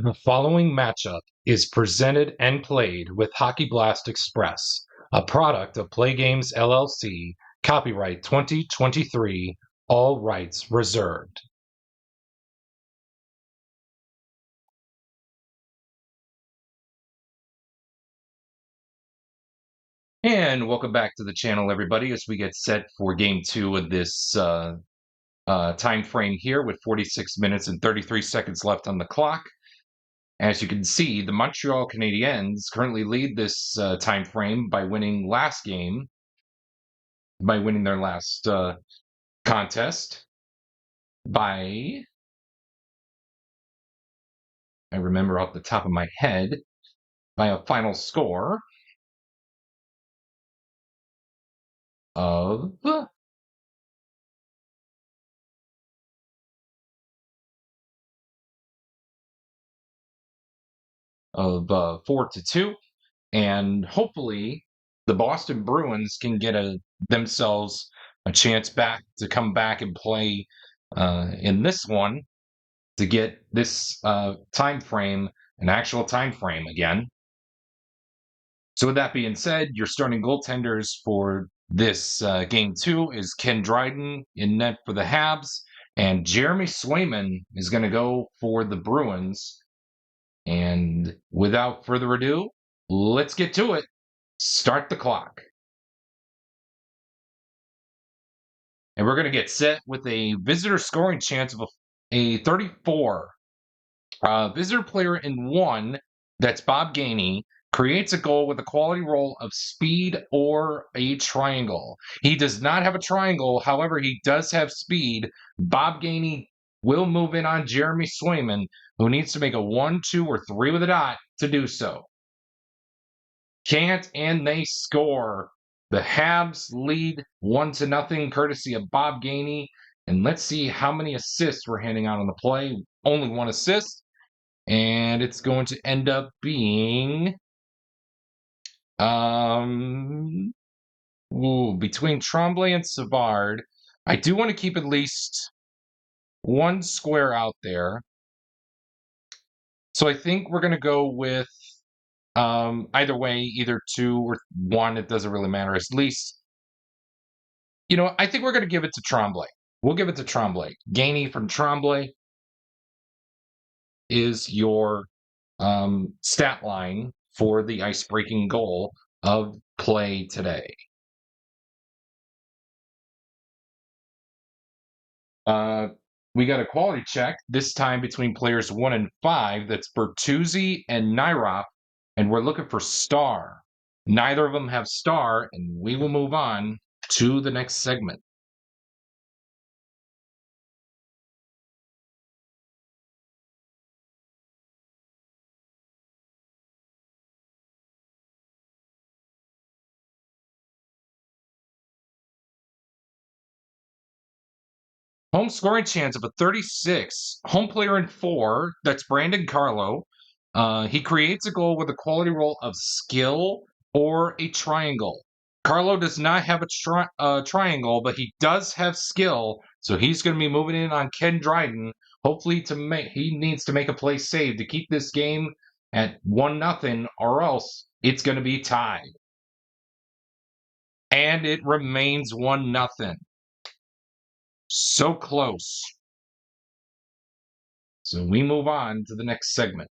The following matchup is presented and played with Hockey Blast Express, a product of PLAAY Games LLC, copyright 2023, all rights reserved. And welcome back to the channel, everybody, as we get set for Game 2 of this time frame here with 46 minutes and 33 seconds left on the clock. As you can see, the Montreal Canadiens currently lead this time frame by winning their last contest by, I remember off the top of my head, by a final score of 4-2, and hopefully the Boston Bruins can get themselves a chance back to come back and play in this one to get this time frame an actual time frame again. So with that being said, your starting goaltenders for this Game 2 is Ken Dryden in net for the Habs, and Jeremy Swayman is going to go for the Bruins. And without further ado, let's get to it. Start the clock. And we're going to get set with a visitor scoring chance of a 34. Visitor player in 1, that's Bob Gainey, creates a goal with a quality roll of speed or a triangle. He does not have a triangle, however, he does have speed. Bob Gainey will move in on Jeremy Swayman, who needs to make a 1, 2, or 3 with a dot to do so. Can't, and they score. The Habs lead 1-0, courtesy of Bob Gainey. And let's see how many assists we're handing out on the play. Only 1 assist. And it's going to end up being between Tremblay and Savard. I do want to keep at least 1 square out there. So I think we're going to go with either way, either 2 or 1. It doesn't really matter. At least, I think we're going to give it to Tremblay. We'll give it to Tremblay. Gainey from Tremblay is your stat line for the ice-breaking goal of play today. We got a quality check, this time between players 1 and 5. That's Bertuzzi and Nairop, and we're looking for star. Neither of them have star, and we will move on to the next segment. Home scoring chance of a 36. Home player in 4, that's Brandon Carlo. He creates a goal with a quality roll of skill or a triangle. Carlo does not have a triangle, but he does have skill, so he's going to be moving in on Ken Dryden. Hopefully, he needs to make a play save to keep this game at 1-0, or else it's going to be tied. And it remains 1-0. So close. So we move on to the next segment.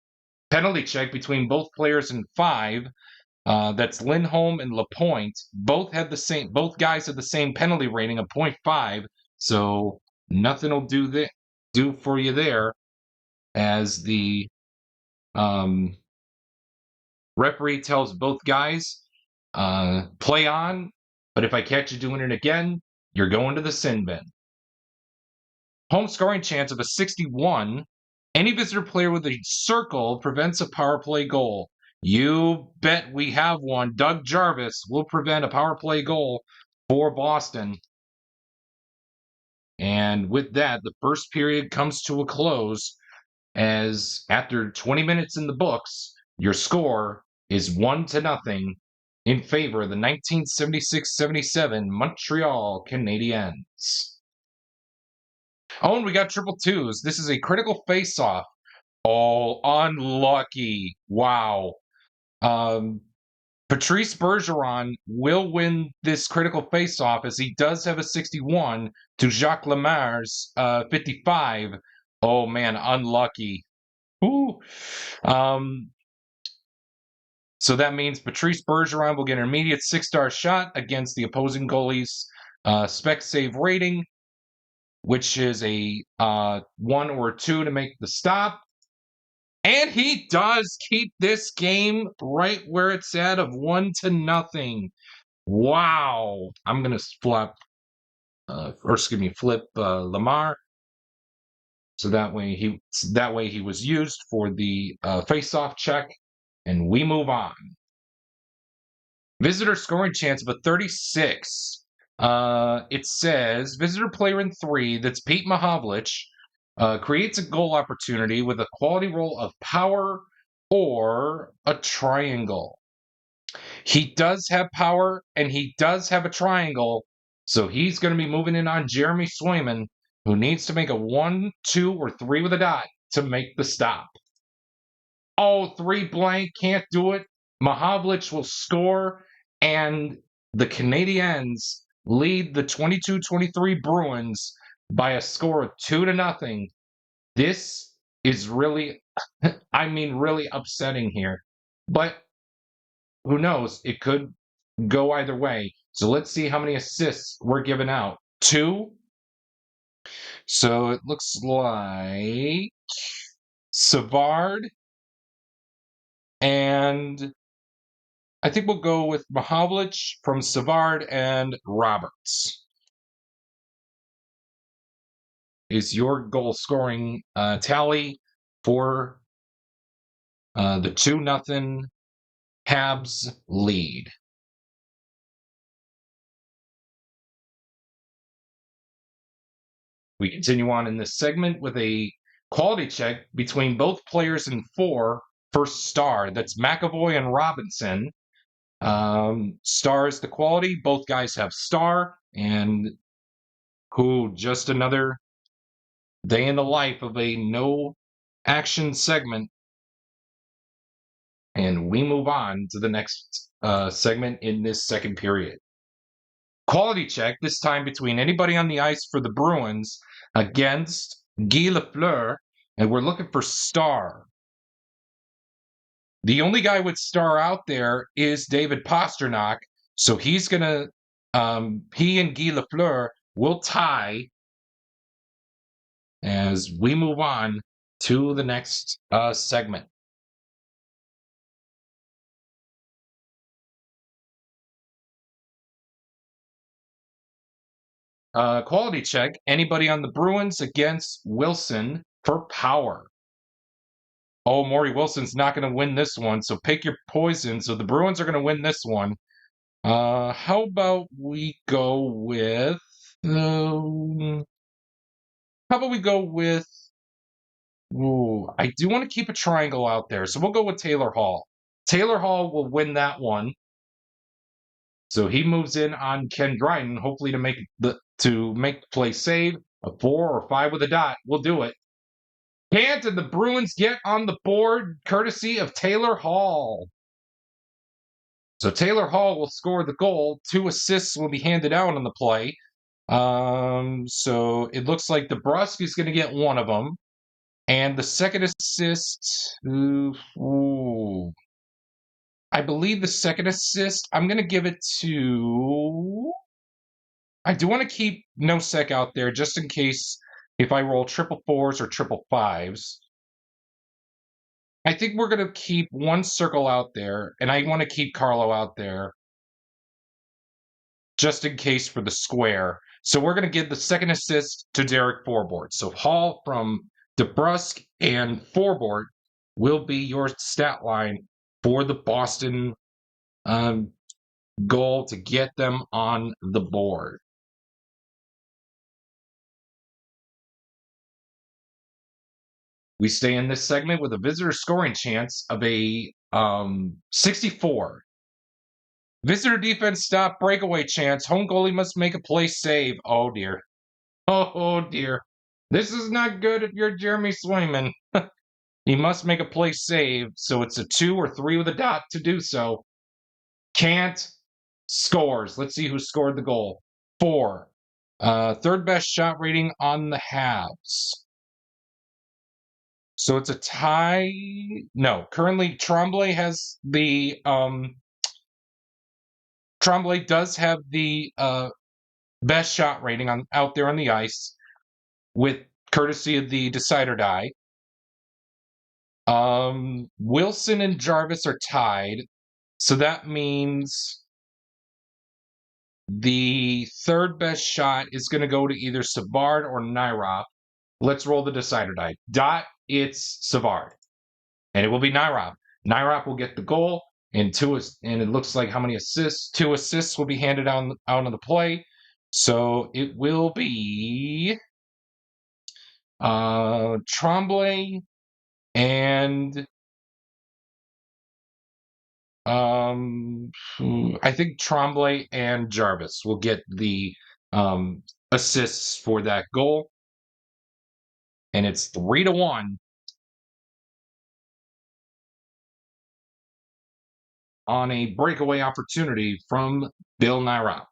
Penalty check between both players in 5. That's Lindholm and Lapointe. Both guys have the same penalty rating of 0.5. So nothing will do for you there, as the referee tells both guys, play on. But if I catch you doing it again, you're going to the sin bin. Home scoring chance of a 61. Any visitor player with a circle prevents a power play goal. You bet we have one. Doug Jarvis will prevent a power play goal for Boston. And with that, the first period comes to a close, as after 20 minutes in the books, your score is 1-0 in favor of the 1976-77 Montreal Canadiens. Oh, and we got triple twos. This is a critical face-off. Oh, unlucky. Wow. Patrice Bergeron will win this critical faceoff as he does have a 61 to Jacques Lemar's 55. Oh man, unlucky. Ooh. So that means Patrice Bergeron will get an immediate 6-star shot against the opposing goalie's spec save rating, which is a 1 or 2 to make the stop. And he does keep this game right where it's at of 1-0. Wow. I'm going to flip Lamar. So that way he was used for the face-off check, and we move on. Visitor scoring chance of a 36. It says visitor player in 3, that's Pete Mahovlich, creates a goal opportunity with a quality roll of power or a triangle. He does have power and he does have a triangle, so he's going to be moving in on Jeremy Swayman, who needs to make a 1, 2, or 3 with a dot to make the stop. Oh, 3 blank, can't do it. Mahovlich will score, and the Canadiens lead the 22-23 Bruins by a score of 2-0. This is really, really upsetting here. But who knows? It could go either way. So let's see how many assists we're giving out. 2. So it looks like Savard, and I think we'll go with Mahovlich from Savard and Roberts. Is your goal scoring tally for the 2-0 Habs lead? We continue on in this segment with a quality check between both players in 4 first star. That's McAvoy and Robinson. Star is the quality. Both guys have star, and just another day in the life of a no action segment. And we move on to the next segment in this second period. Quality check, this time between anybody on the ice for the Bruins against Guy Lafleur, and we're looking for star. The only guy with star out there is David Pastrnak, so he's going to, he and Guy Lafleur will tie as we move on to the next segment. Quality check, anybody on the Bruins against Wilson for power. Oh, Morty Wilson's not going to win this one, so pick your poison. So the Bruins are going to win this one. How about we go with... Ooh, I do want to keep a triangle out there, so we'll go with Taylor Hall. Taylor Hall will win that one. So he moves in on Ken Dryden, hopefully to make the play save. A 4 or 5 with a dot. We'll do it. Can't, and the Bruins get on the board courtesy of Taylor Hall. So Taylor Hall will score the goal. 2 assists will be handed out on the play. So it looks like Dabrowski's going to get one of them. And the second assist, I believe the second assist, I'm going to give it to... I do want to keep Nosek out there just in case if I roll 444s or 555s. I think we're going to keep one circle out there, and I want to keep Carlo out there just in case for the square. So we're going to give the second assist to Derek Forbort. So Hall from DeBrusk and Forbort will be your stat line for the Boston goal to get them on the board. We stay in this segment with a visitor scoring chance of a 64. Visitor defense stop, breakaway chance. Home goalie must make a play save. Oh, dear. Oh, dear. This is not good if you're Jeremy Swayman. He must make a play save, so it's a 2 or 3 with a dot to do so. Can't. Scores. Let's see who scored the goal. 4. Third best shot rating on the Habs. So it's a tie. No, currently Tremblay has the Tremblay does have the best shot rating on out there on the ice, with courtesy of the Decide or Die. Wilson and Jarvis are tied, so that means the third best shot is going to go to either Savard or Nairop. Let's roll the Decide or Die. Dot, it's Savard, and it will be Nairop. Nairop will get the goal, and it looks like how many assists? 2 assists will be handed out of the play. So it will be Tremblay and I think Tremblay and Jarvis will get the assists for that goal, and it's 3-1 on a breakaway opportunity from Bill Nairop.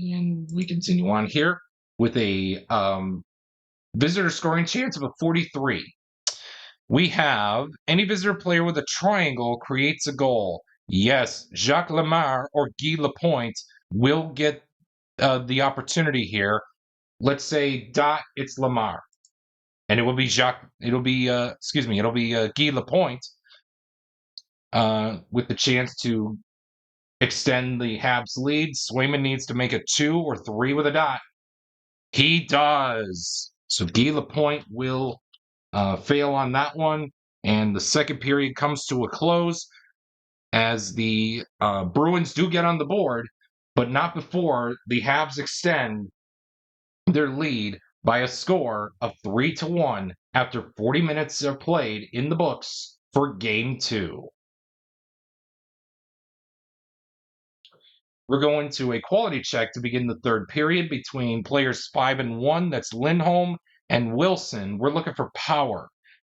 And we continue on here with a visitor scoring chance of a 43. We have any visitor player with a triangle creates a goal. Yes, Jacques Lemar or Guy Lapointe will get the opportunity here. Let's say dot, it's Lemar, and it will be Jacques. It'll be it'll be Guy Lapointe with the chance to extend the Habs lead. Swayman needs to make a 2 or 3 with a dot. He does. So Guy Lapointe will fail on that one, and the second period comes to a close as the Bruins do get on the board, but not before the Habs extend their lead by a score of 3-1 after 40 minutes are played in the books for Game 2. We're going to a quality check to begin the third period between players 5 and 1. That's Lindholm and Wilson. We're looking for power.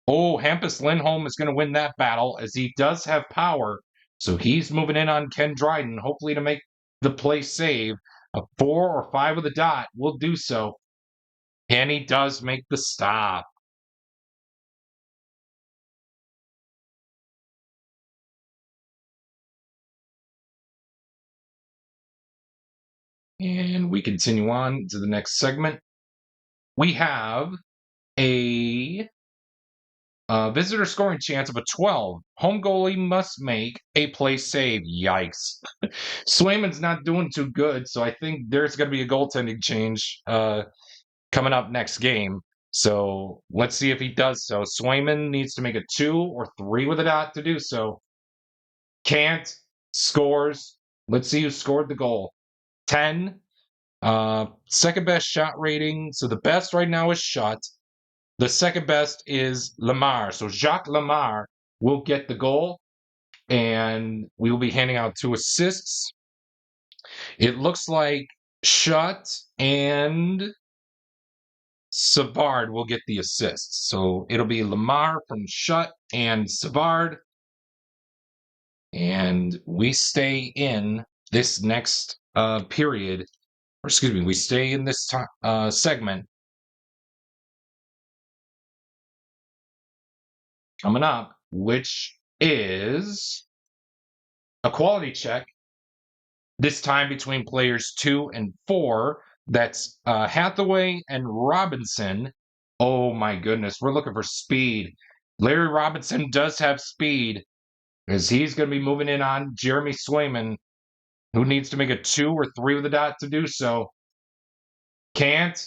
Oh, Hampus Lindholm is going to win that battle as he does have power. So he's moving in on Ken Dryden, hopefully to make the play save. A 4 or 5 with a dot will do so. And he does make the stop. And we continue on to the next segment. We have a visitor scoring chance of a 12. Home goalie must make a play save. Yikes. Swayman's not doing too good, so I think there's going to be a goaltending change coming up next game. So let's see if he does so. Swayman needs to make a 2 or 3 with a dot to do so. Can't. Scores. Let's see who scored the goal. 10. Second best shot rating. So the best right now is Shot. The second best is Lemar. So Jacques Lemar will get the goal, and we will be handing out 2 assists. It looks like Shot and Savard will get the assists. So it'll be Lemar from Shut and Savard. And we stay in this next period, or excuse me, we stay in this segment. Coming up, which is a quality check, this time between players 2 and 4. That's Hathaway and Robinson. Oh my goodness, we're looking for speed. Larry Robinson does have speed, as he's going to be moving in on Jeremy Swayman, who needs to make a 2 or 3 with a dot to do so. Can't,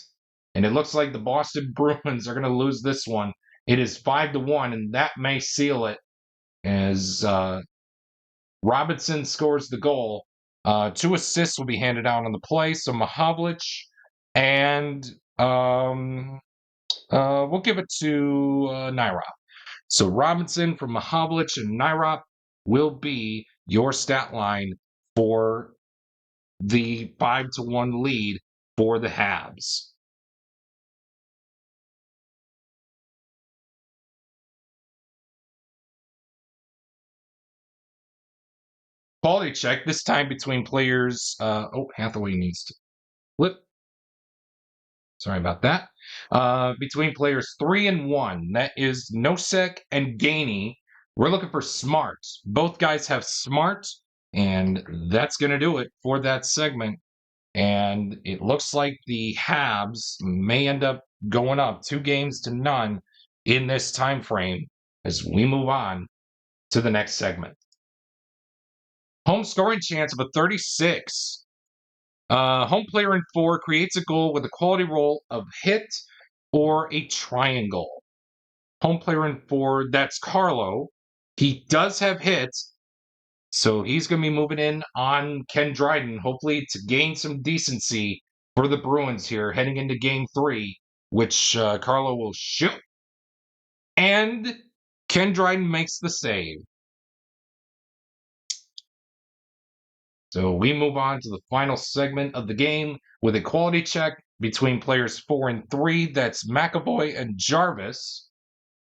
and it looks like the Boston Bruins are going to lose this one. It is 5-1, and that may seal it, as Robinson scores the goal. 2 assists will be handed out on the play. So Mahavlich and we'll give it to Nairop. So Robinson from Mahavlich and Nairop will be your stat line for the 5-1 lead for the Habs. Quality check, this time between players. Hathaway needs to flip. Sorry about that. Between players 3 and 1, that is Nosek and Gainey. We're looking for Smart. Both guys have Smart, and that's going to do it for that segment. And it looks like the Habs may end up going up 2-0 in this time frame as we move on to the next segment. Home scoring chance of a 36. Home player in 4 creates a goal with a quality roll of hit or a triangle. Home player in 4, that's Carlo. He does have hits, so he's going to be moving in on Ken Dryden, hopefully to gain some decency for the Bruins here heading into game 3, which Carlo will shoot. And Ken Dryden makes the save. So we move on to the final segment of the game with a quality check between players 4 and 3. That's McAvoy and Jarvis.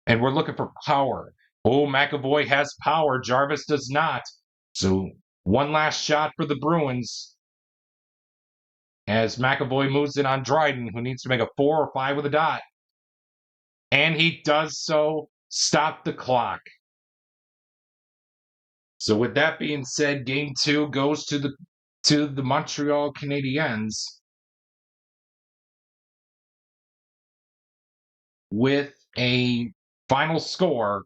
And we're looking for power. Oh, McAvoy has power. Jarvis does not. So one last shot for the Bruins as McAvoy moves in on Dryden, who needs to make a 4 or 5 with a dot. And he does so. Stop the clock. So with that being said, game 2 goes to the Montreal Canadiens with a final score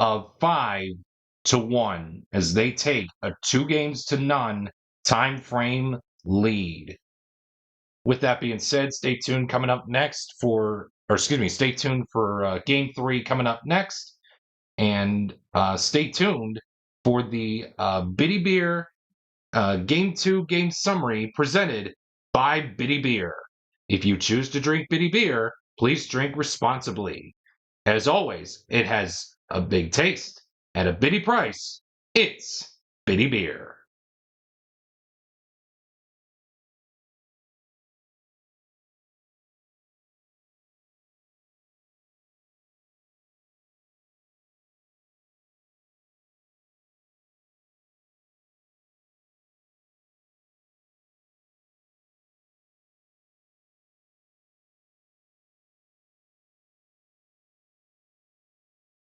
of 5-1 as they take a 2-0 time frame lead. With that being said, stay tuned coming up next stay tuned for game 3 coming up next. And stay tuned for the Bitty Beer Game 2 game summary presented by Bitty Beer. If you choose to drink Bitty Beer, please drink responsibly. As always, it has a big taste at a bitty price. It's Bitty Beer.